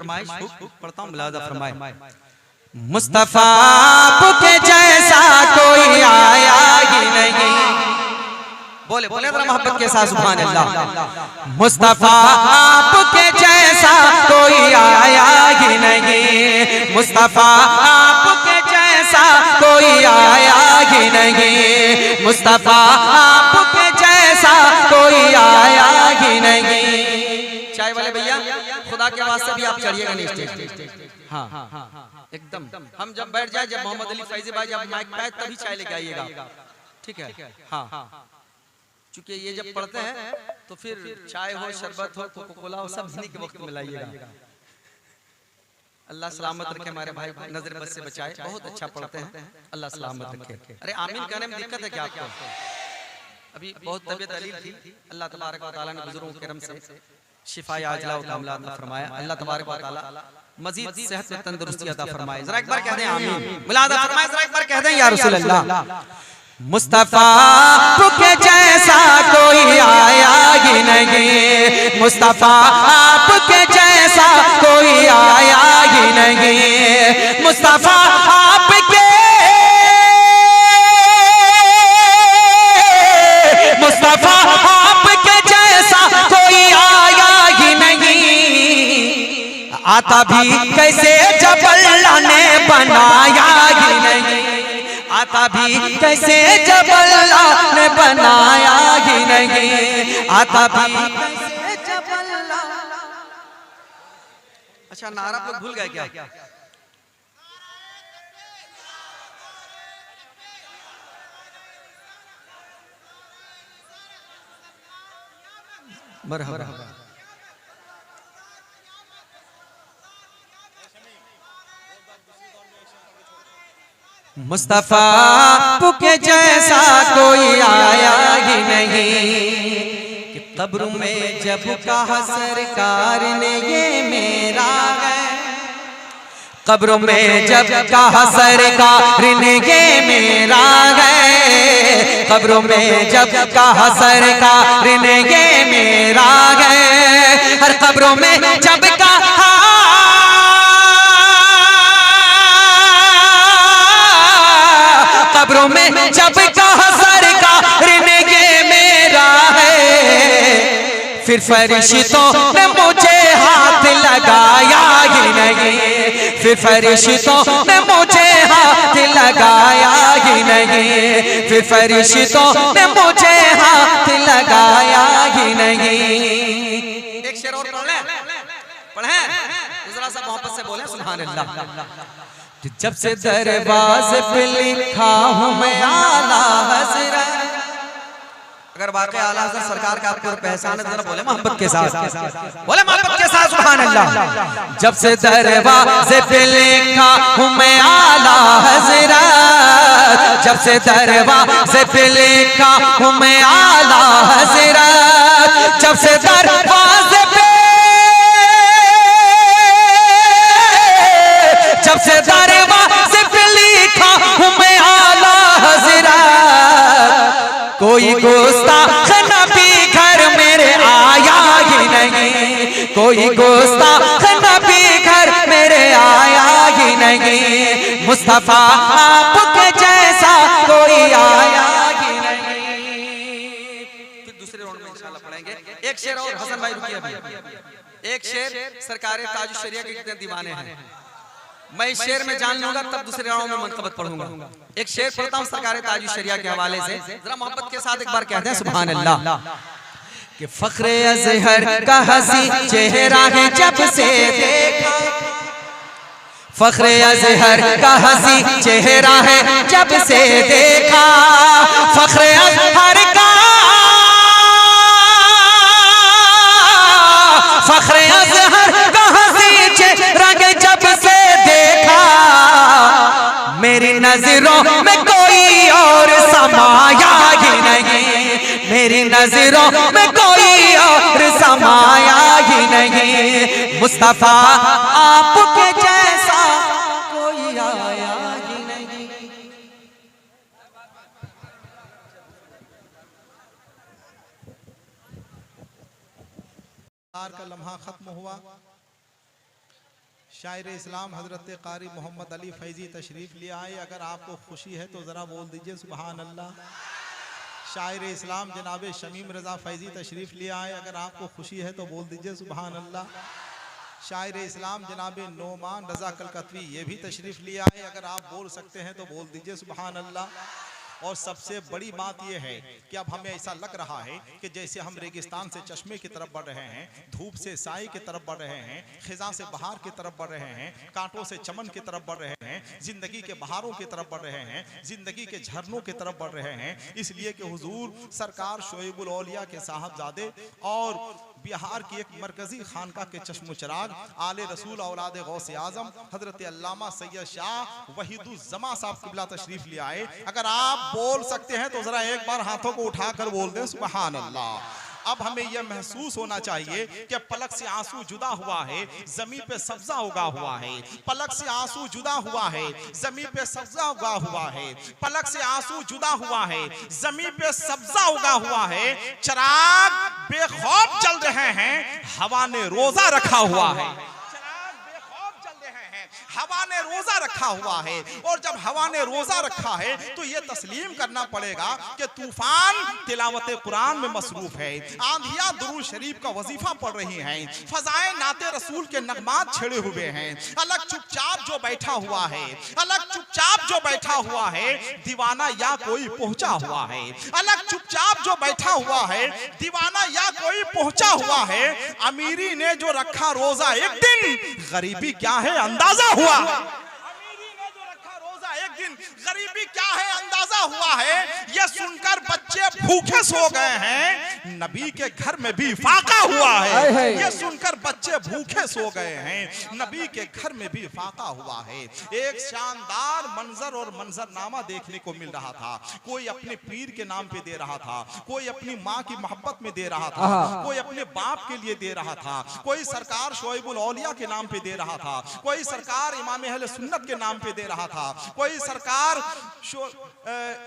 पढ़ता हूँ मुलाजा फरमाए। मुस्तफा के जैसा कोई आया ही नहीं। बोले बोले जरा मोहब्बत के साथ सुभान अल्लाह। मुस्तफा के जैसा कोई आया ही नहीं। मुस्तफा के जैसा कोई आया ही नहीं। मुस्तफा के जैसा कोई आया ही नहीं। चाय वाले भैया खुदा के वास्ते भी आप चढ़िएगा नहीं स्टेज। हाँ एकदम हम जब बैठ जाए, जब मोहम्मद अली फैजी भाई जब माइक पाए तभी चाय लेके आइएगा, ठीक है। हाँ क्योंकि ये जब पढ़ते हैं तो फिर चाय हो, शरबत हो, कोका कोला हो, सब इन्हीं के वक्त में लाइएगा। अल्लाह सलामत रखे हमारे भाई, नजर बद से बचाए। बहुत अच्छा पढ़ते हैं, अल्लाह सलामत रखे। अरे आमीन कहने में दिक्कत है क्या आपको? अभी बहुत तबीयत अलील थी, अल्लाह तबारक व तआला ने बुजुर्गों के करम से शिफाए आजिला व कामिला अता फरमाया। अल्लाह तबारक व तआला मजीद सेहत में तंदुरुस्ती अता फरमाए। जरा एक बार कह दें आमीन। मुलाजा फरमाए, जरा एक बार कह दें या रसूल अल्लाह। मुस्तफा के जैसा कोई आया ही नहीं। मुस्तफा के जैसा कोई आया ही नहीं। मुस्तफा आपके मुस्तफा आपके जैसा कोई आया ही नहीं। आता भी कैसे जब अल्लाह ने बनाया ही नहीं। आता भी कैसे जब अल्लाह ने बनाया ही नहीं। आता भी कैसे जब अल्लाह। अच्छा नारा आप लोग भूल गए क्या? मरहबा। मुस्तफा के जैसा कोई आया ही नहीं। कि कब्र में जब कहा सरकार ने ये मेरा है। कब्र में जब कहा सरकार ने ये मेरा है। कब्र में जब कहा सरकार ने ये मेरा है। हर कब्रों में जब कहा कब्रों में जब कहा सरकार ने ये मेरा है। फिर फरिश्तों ने मुझे हाथ लगाया ही नहीं। फिर फरिश्तों ने मुझे हाथ लगाया ही नहीं। फिर फरिश्तों ने मुझे हाथ लगाया ही नहीं। एक शेर और पढ़े दूसरा सा मोहब्बत से बोले सुभान अल्लाह। जब से दरवाज़े पे लिखा हूँ मैं आला हज़रत। अगर वाकई आला हज़रत सरकार का आपको पहचान है तो बोले मोहब्बत के साथ, बोले मोहब्बत के साथ सुभान अल्लाह। जब से दरवाज़े पे लिखा हूँ मैं आला हज़रत। जब से दरवाज़े पे लिखा हूँ मैं आला हज़रत। जब से दरवाज़े पे जब से दरवाज़े पे लिखा हूँ मैं आला हज़रत। कोई गुस्ताख नबी घर मेरे आया ही नहीं। कोई गुस्ताख नबी घर मेरे आया ही नहीं। मुस्तफा आपके जैसा कोई आया ही नहीं। फिर दूसरे राउंड में इंशाल्लाह पढ़ेंगे। एक शेर और हसन भाई रुकिए अभी। एक शेर सरकार ताजुश शरिया के कितने दीवाने हैं मैं इस शेर में जान लूंगा तब दूसरे राउंड में मनकबत पढ़ूंगा। एक शेर पढ़ता हूँ सरकार ताजुश शरिया के हवाले से, जरा मोहब्बत के साथ एक बार कहते हैं सुभान अल्लाह। कि फख्रे अज़हर का हसी चेहरा है जब से देखा। फख्रे अज़हर का हसी चेहरा है जब से देखा। फख्रे अज़हर का फख्रे अज़हर का हसी चेहरा है जब से देखा। मेरी नजरों में कोई और समाया ही नहीं। मेरी नजरों में कोई और समाया ही नहीं। मुस्तफा आपके जैसा कोई आया ही नहीं। का लम्हा खत्म हुआ। शायर इस्लाम हजरत कारी मोहम्मद अली फैजी तशरीफ ले आए। अगर आपको खुशी है तो ज़रा बोल दीजिए सुभान अल्लाह। शायर इस्लाम जनाब शमीम रज़ा फैजी तशरीफ ले आए। अगर आपको खुशी है तो बोल दीजिए सुभान अल्लाह। शायर इस्लाम जनाब नोमान रज़ा कलकतवी ये भी तशरीफ ले आए। अगर आप बोल सकते हैं तो बोल दीजिए सुभान अल्लाह। और सबसे बड़ी बात यह है कि अब हमें ऐसा लग रहा है कि जैसे हम रेगिस्तान से चश्मे की तरफ बढ़ रहे हैं, धूप से साए की तरफ बढ़ रहे हैं, खिजा से बहार की तरफ बढ़ रहे हैं, कांटों से चमन की तरफ बढ़ रहे हैं, जिंदगी के बहारों की तरफ बढ़ रहे हैं, जिंदगी के झरनों की तरफ बढ़ रहे हैं। इसलिए कि हुजूर सरकार शोएबुल औलिया के साहबजादे और बिहार की एक मरकजी खानका के चश्मो चिराग आले रसूल औलाद गौसे आजम हजरत अल्लामा सैयद शाह वहीदुज़्ज़मा साहब किबला तशरीफ ले आए। अगर आप बोल सकते हैं तो जरा एक बार हाथों को उठाकर बोल दें सुभान अल्लाह। अब हमें यह महसूस होना चाहिए कि पलक से आंसू जुदा हुआ है, जमीन पे सब्जा उगा हुआ है। पलक से आंसू जुदा हुआ है, जमीन पे सब्जा उगा हुआ है। पलक से आंसू जुदा हुआ है, जमीन पे सब्जा उगा हुआ है। चिराग बेखौफ जल रहे हैं, हवा ने रोजा रखा हुआ है। हवा ने रोजा रखा हुआ है। और जब हवा ने रोजा रखा है तो यह तस्लीम करना पड़ेगा कि तूफान तिलावत कुरान में मसरूफ है, आंधियां दुरूद शरीफ का वजीफा पढ़ रही हैं, फजाएं नाते रसूल के नगमात छेड़े हुए हैं। अलग चुपचाप जो बैठा हुआ है, अलग चुपचाप जो बैठा हुआ है, दीवाना या कोई पहुंचा हुआ है। अलग चुपचाप जो बैठा हुआ है, दीवाना या कोई पहुंचा हुआ है। अमीरी ने जो रखा रोजा एक दिन, गरीबी क्या है अंदाजा हुआ। अमीरी ने जो रखा रोजा एक दिन, गरीबी क्या है अंदाजा हुआ है। यह सुनकर बच्चे भूखे सो गए हैं, नबी के घर में भी फाका हुआ है। यह सुनकर बच्चे भूखे सो गए हैं, नबी के घर में भी फाका हुआ है। एक शानदार मंजर और मंजरनामा देखने को मिल रहा था। कोई अपने पीर के नाम पे दे रहा था, कोई अपनी माँ की मोहब्बत में दे रहा था, कोई अपने बाप के लिए दे रहा था, कोई सरकार शोएबुल औलिया के नाम पे दे रहा था, कोई सरकार इमाम अहले सुन्नत के नाम पे दे रहा था, कोई सरकार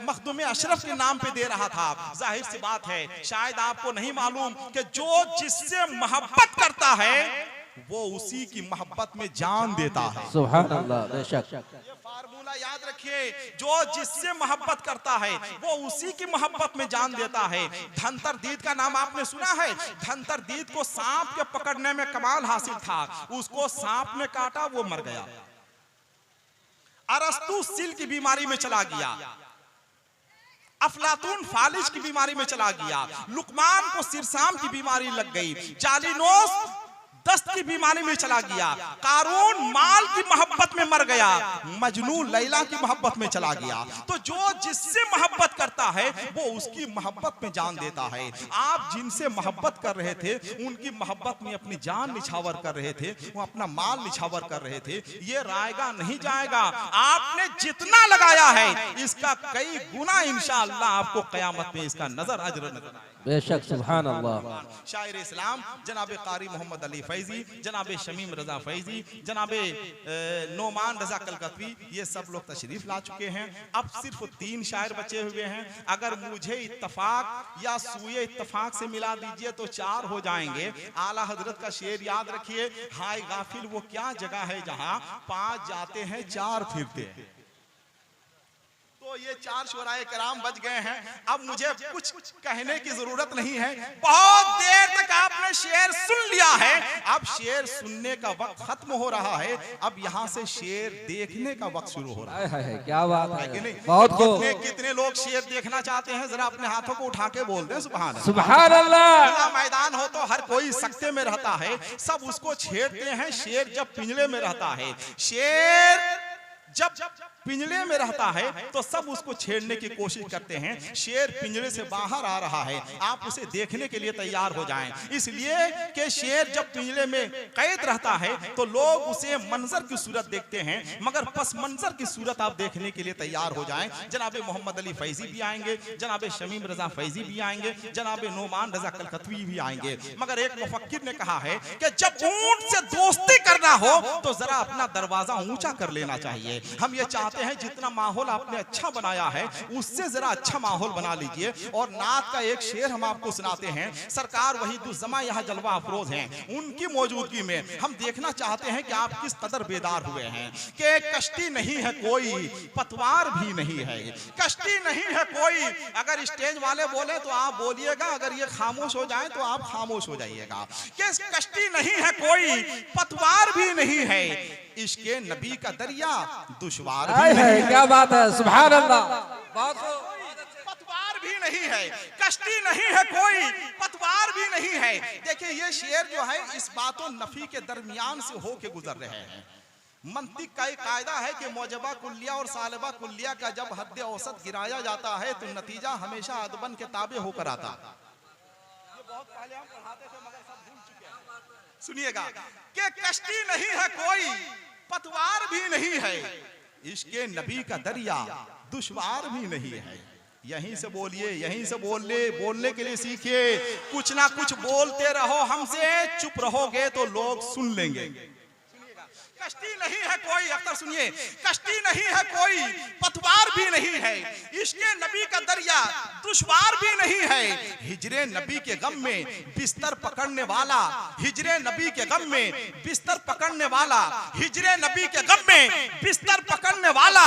मखदूम अशरफ के नाम पे दे रहा था। जाहिर सी बात है, शायद आपको नहीं मालूम कि जो जिससे मोहब्बत करता है वो उसी की मोहब्बत में जान देता है। सुभान अल्लाह, बेशक ये फार्मूला याद रखिए, जो जिससे मोहब्बत करता है वो उसी की मोहब्बत में जान देता है। धनतर दीद का नाम आपने सुना है। धनतर दीद को सांप के पकड़ने में कमाल हासिल था। उसको सांप ने काटा, वो मर गया। अरस्तु सिल की बीमारी में चला गया, अफलातून फालिज की बीमारी में चला गया, लुकमान को सिरसाम की बीमारी लग गई, जालिनोस दस्त की बीमारी में चला गया, कारून माल की मोहब्बत में मर गया, मजनू लैला की मोहब्बत में चला गया। तो जो जिससे मोहब्बत करता है वो उसकी मोहब्बत में जान देता है। आप जिनसे मोहब्बत कर रहे थे उनकी मोहब्बत में अपनी जान निछावर कर रहे थे, वो अपना माल निछावर कर रहे थे। ये रायगा नहीं जाएगा। आपने जितना लगाया है इसका कई गुना इंशाअल्लाह आपको क़यामत में इसका नजर अजर नजर आएगा। बेशक सुभान अल्लाह। शायर इस्लाम जनाब कारी मोहम्मद अली फैजी, जनाब शमीम रजा फैजी, जनाब नोमान रजा कलकतवी, ये सब लोग तशरीफ ला चुके हैं। अब सिर्फ 3 शायर बचे हुए हैं। अगर मुझे इत्तफाक या सूए इत्तफाक से मिला दीजिए तो 4 हो जाएंगे। आला हजरत का शेर याद रखिए, हाय गाफिल वो क्या जगह है जहां 5 जाते हैं 4 फिरते हैं। तो ये 4 शुराए कराम बच गए हैं। अब मुझे कुछ कहने की जरूरत नहीं है। बहुत देर तक आपने शेर सुन लिया है, अब शेर सुनने का वक्त खत्म हो रहा है। अब यहाँ से शेर देखने का वक्त शुरू हो रहा है। क्या बात है कि नहीं? बहुत खूब। कितने लोग शेर देखना चाहते हैं, जरा अपने हाथों को उठा के बोल दें सुभान अल्लाह। सुभान अल्लाह। खुला मैदान हो तो हर कोई सकते में रहता है, सब उसको छेड़ते हैं। शेर जब पिंजरे में रहता है, शेर जब पिंजरे में रहता है तो सब उसको छेड़ने की कोशिश करते हैं। शेर पिंजरे से बाहर आ रहा है, आप उसे देखने के लिए तैयार हो जाएं। इसलिए कि शेर जब पिंजरे में कैद रहता है तो लोग उसे मंजर की सूरत देखते हैं, मगर पस मंजर की सूरत आप देखने के लिए तैयार हो जाएं। जनाब मोहम्मद अली फैजी भी आएंगे, जनाब शमीम रजा फैजी भी आएंगे, जनाब नोमान रजा कलकतवी भी आएंगे। मगर एक मुफक्किर ने कहा है कि जब ऊंट से दोस्ती करना हो तो जरा अपना दरवाजा ऊंचा कर लेना चाहिए। हम ये चाहते हैं जितना माहौल आपने अच्छा बनाया है उससे जरा अच्छा माहौल बना लीजिए। और नात का एक शेर हम आपको सुनाते हैं। सरकार वहीदुज़्ज़मा यहाँ जलवा अफरोज हैं, उनकी मौजूदगी में हम देखना चाहते हैं कि आप किस कदर बेदार हुए हैं कि कश्ती नहीं है कोई, पतवार भी नहीं है। कश्ती नहीं है कोई, अगर स्टेज वाले बोले तो आप बोलिएगा, अगर ये खामोश हो जाए तो आप खामोश हो जाइएगा। कि कश्ती नहीं है कोई, पतवार भी नहीं है, इश्क़े नबी का दरिया दुश्वार भी नहीं है। क्या बात है, सुभान अल्लाह। पतवार भी नहीं है, कश्ती नहीं है कोई, पतवार भी नहीं है। देखिए ये शेर जो है इस बातों नफी के दरमियान से होके गुजर रहे हैं। मंतिक का एक कायदा है कि मौजबा कुल्लिया और सालिबा कुल्लिया का जब हद औसत गिराया जाता है तो नतीजा हमेशा अदबन के ताबे होकर आता। ये बहुत पहले हम पढ़ाते थे मगर सब भूल चुके हैं। सुनिएगा कि कश्ती नहीं है कोई, पतवार भी नहीं है, इश्क़े नबी का दरिया दुश्वार भी नहीं है। यहीं से बोलिए, यहीं से बोलने के लिए सीखिए। कुछ ना कुछ बोलते रहो हमसे, चुप रहोगे तो लोग सुन लेंगे। कश्ती नहीं है कोई, अख्तर सुनिए, कश्ती नहीं है कोई, पतवार भी नहीं है, इश्क़े नबी का दरिया दुश्वार भी नहीं है। हिजरे नबी के गम में बिस्तर पकड़ने वाला, हिजरे नबी के गम में बिस्तर पकड़ने वाला, हिजरे नबी के गम में बिस्तर पकड़ने वाला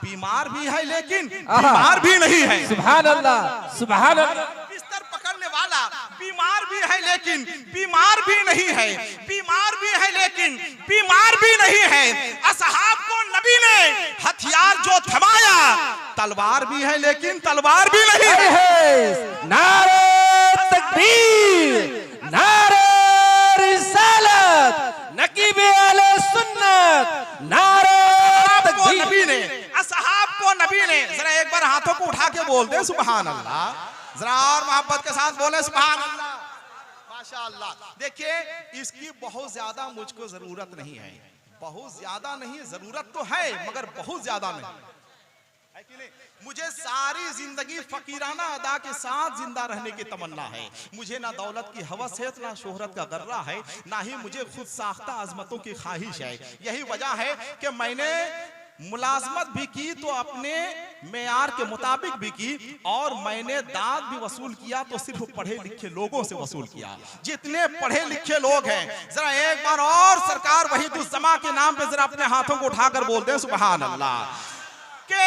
बीमार भी है लेकिन बीमार भी नहीं है। सुभान अल्लाह, सुभान अल्लाह। बिस्तर पकड़ने वाला बीमार भी है लेकिन बीमार भी नहीं है, बीमार भी है लेकिन बीमार भी नहीं है। असहाब को नबी ने हथियार जो थमाया, तलवार भी है लेकिन तलवार भी नहीं है। नारे तकबीर, नारे रिसालत, नकीब आले सुन्नत, नारे तकबीर। नबी ने, असहाब को नबी ने, जरा एक बार हाथों को उठा के बोल दे सुभान अल्लाह, जरा और मोहब्बत के साथ बोले सुभान अल्लाह, माशाअल्लाह। देखिए इसकी बहुत ज्यादा मुझको जरूरत नहीं है, बहुत ज्यादा नहीं, जरूरत तो है मगर बहुत ज्यादा नहीं है कि नहीं। मुझे सारी जिंदगी फकीराना अदा के साथ जिंदा रहने की तमन्ना है। मुझे ना दौलत की हवस है, ना शोहरत का गर्रा है, ना ही मुझे खुद साख्ता अजमतों की ख्वाहिश है। यही वजह है कि मैंने मुलाजमत भी की तो अपने मेयार के मुताबिक भी की, और मैंने दाद भी वसूल किया तो सिर्फ पढ़े लिखे लोगों से वसूल किया। जितने पढ़े लिखे लोग हैं जरा एक बार और सरकार वहीदुज़्ज़मा के नाम पे जरा अपने हाथों को उठाकर बोल दें सुभान अल्लाह। के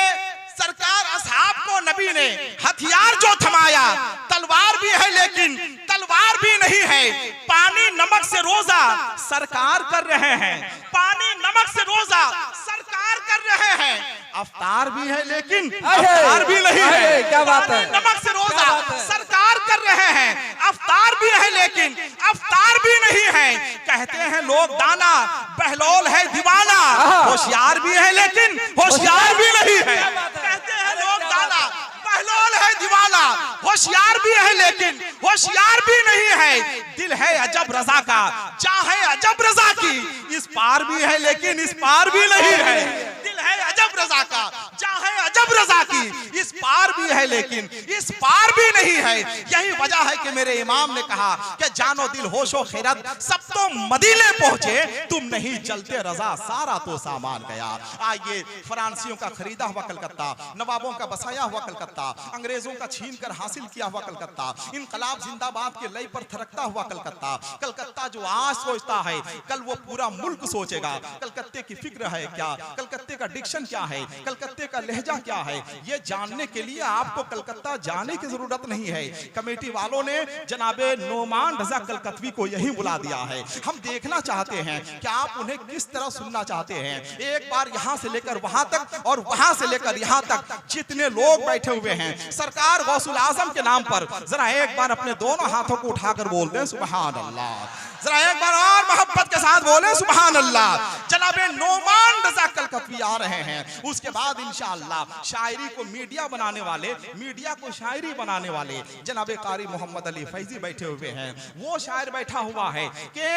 सरकार असहाब को नबी ने हथियार जो थमाया, तलवार भी है लेकिन तलवार भी नहीं है। पानी नमक से रोजा सरकार कर रहे हैं, पानी नमक से रोजा सरकार कर रहे हैं। अफ्तार भी है लेकिन अफ्तार भी नहीं है। क्या बात है, नमक से रोजा सरकार कर रहे हैं, अफ्तार भी है लेकिन अफ्तार भी नहीं है। कहते हैं लोग दाना, बहलोल है दीवाना, होशियार भी है लेकिन होशियार भी नहीं है। कहते हैं लोग दाना, बहलोल है दीवाना, होशियार भी है लेकिन होशियार भी नहीं है। दिल है अजब रजा का, चाहे अजब रजा की, इस पार भी है लेकिन इस पार भी नहीं है। दिल है अजब रजा का, चाहे अजब रजा की, इस पार भी है लेकिन इस पार भी नहीं है। यही वजह है कि मेरे इमाम ने कहा कि जानो दिल होशो खैरत सब तो मदीने पहुंचे, तुम नहीं चलते रजा सारा तो सामान गया। आइए, फ्रांसियों का खरीदा हुआ कलकत्ता, नवाबों का बसाया हुआ कलकत्ता, अंग्रेजों का छीन कर हासिल किया हुआ कलकत्ता, इनकलाब जिंदाबाद के लय पर थरकता हुआ कलकत्ता। कलकत्ता जो आज सोचता है कल वो पूरा मुल्क सोचेगा। कलकत्ते की फिक्र है क्या, कलकत्ते का डिक्शन क्या है, कलकत्ते का लहजा क्या है, ये जानने के लिए आपको कलकत्ता जाने की जरूरत नहीं है। कमेटी वालों ने जनाबे नोमान रजा कलकत्वी को यही बुला दिया है। हम देखना चाहते हैं कि आप उन्हें किस तरह सुनना चाहते हैं। एक बार यहाँ से लेकर वहां तक और वहां से लेकर यहाँ तक जितने लोग बैठे हुए हैं, सरकार गौसुल आजम के नाम पर जरा एक बार अपने दोनों हाथों को उठाकर बोल दें सुभान अल्लाह। जरा एक बार और मोहब्बत के साथ बोले सुभान अल्लाह। जनाबे नोमान रजा कलकत्वी आ रहे हैं। उसके बाद इंशाअल्लाह शायरी को मीडिया बनाने वाले, मीडिया को शायरी बनाने वाले जनाबे कारी मोहम्मद अली फैजी बैठे हुए हैं। वो शायर बैठा हुआ है कि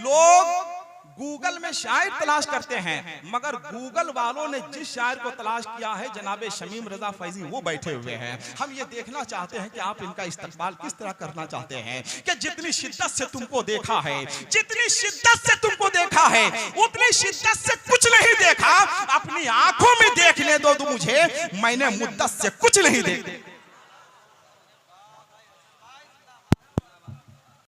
लोग गूगल में शायर तलाश करते हैं, मगर गूगल वालों ने जिस शायर को तलाश किया है जनाबे शमीम रजा फैजी, वो बैठे हुए हैं। हम ये देखना चाहते हैं कि आप इनका इस्तकबाल किस तरह करना चाहते हैं कि जितनी शिद्दत से तुमको देखा है, जितनी शिद्दत से तुमको देखा है, उतनी शिद्दत से कुछ नहीं देखा। अपनी आंखों में देखने दो मुझे, मैंने मुद्दत से कुछ नहीं देखा।